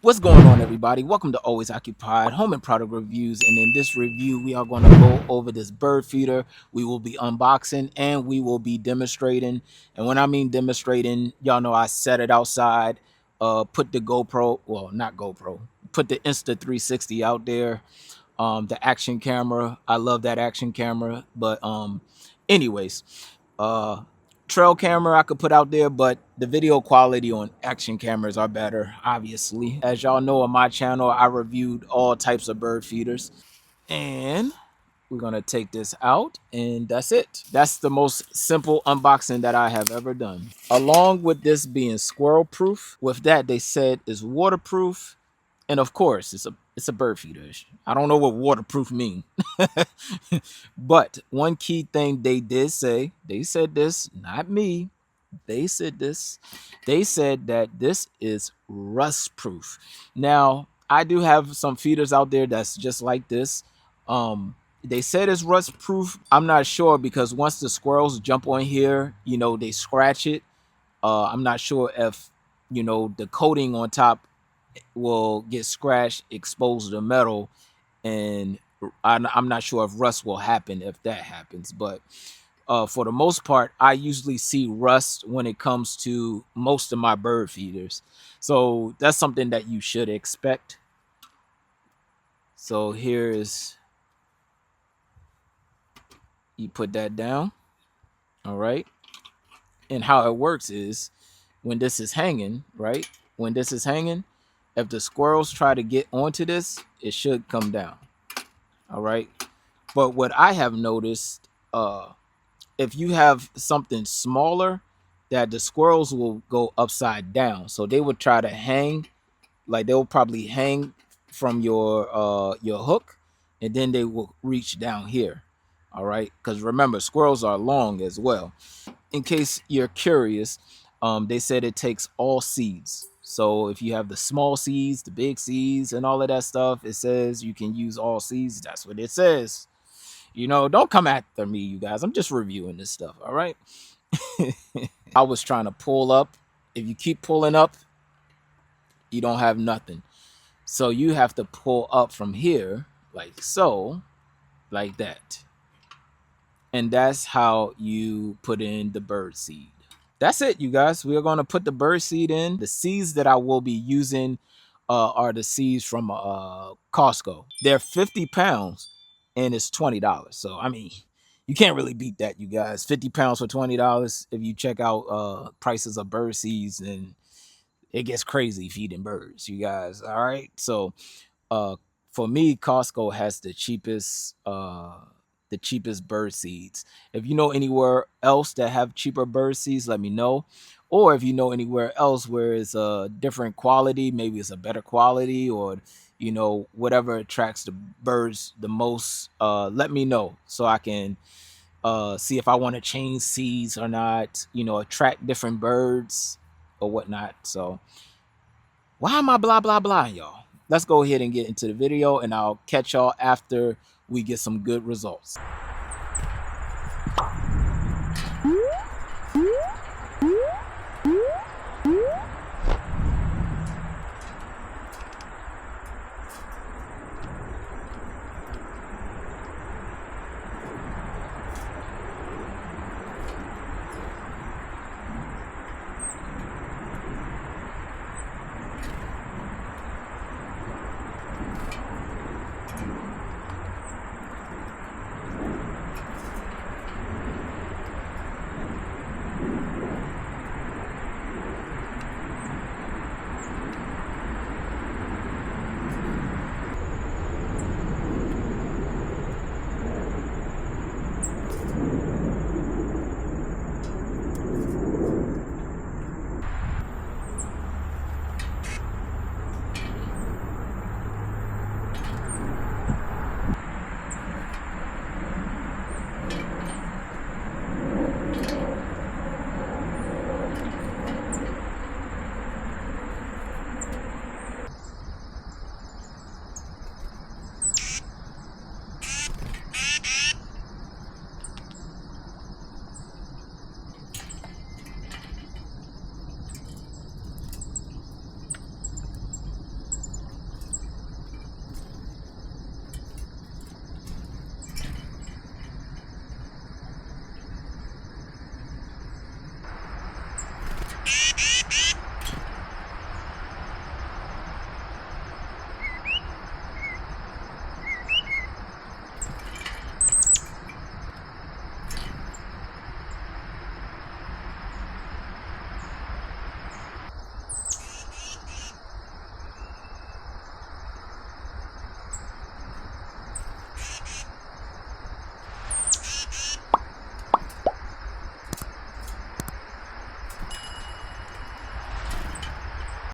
What's going on, everybody? Welcome to Always Occupied Home and Product Reviews. And in this review, we are going to go over this bird feeder. We will be unboxing and we will be demonstrating. And when I mean demonstrating, y'all know I set it outside, put the GoPro, well, not GoPro, put the Insta 360 out there. The action camera, I love that action camera. But anyways, uh trail camera I could put out there, but the video quality on action cameras are better, obviously. As y'all know, on my channel I reviewed all types of bird feeders, and we're gonna take this out, and that's it. That's the most simple unboxing that I have ever done. Along with this being squirrel proof, with that they said is waterproof, and of course it's a bird feeder. I don't know what waterproof mean. But one key thing they did say, they said this, not me, they said this, they said that this is rust proof. Now I do have some feeders out there that's just like this. They said it's rust proof. I'm not sure, because once the squirrels jump on here, they scratch it. I'm not sure if the coating on top will get scratched, expose the metal, and I'm not sure if rust will happen if that happens. But for the most part, I usually see rust when it comes to most of my bird feeders. So that's something that you should expect. So here's, you put that down. All right. And how it works is, when this is hanging, right? When this is hanging, if the squirrels try to get onto this, it should come down. All right. But what I have noticed, if you have something smaller, that the squirrels will go upside down. So they would try to hang, like they'll probably hang from your hook, and then they will reach down here. All right. Because remember, squirrels are long as well. In case you're curious, they said it takes all seeds. So if you have the small seeds, the big seeds, and all of that stuff, it says you can use all seeds. That's what it says. Don't come after me, you guys. I'm just reviewing this stuff, all right? I was trying to pull up. If you keep pulling up, you don't have nothing. So you have to pull up from here, like so, like that. And that's how you put in the bird seed. That's it, you guys. We are going to put the bird seed in. The seeds that I will be using are the seeds from Costco. They're 50 pounds and it's $20. So, I mean, you can't really beat that, you guys. 50 pounds for $20. If you check out prices of bird seeds, and it gets crazy feeding birds, you guys. All right. So, for me, Costco has the cheapest bird seeds. If you know anywhere else that have cheaper bird seeds, let me know. Or if you know anywhere else where it's a different quality, maybe it's a better quality, or whatever attracts the birds the most, let me know so I can see if I want to change seeds or not, attract different birds or whatnot. So why am I blah blah blah, y'all? Let's go ahead and get into the video, and I'll catch y'all after we get some good results.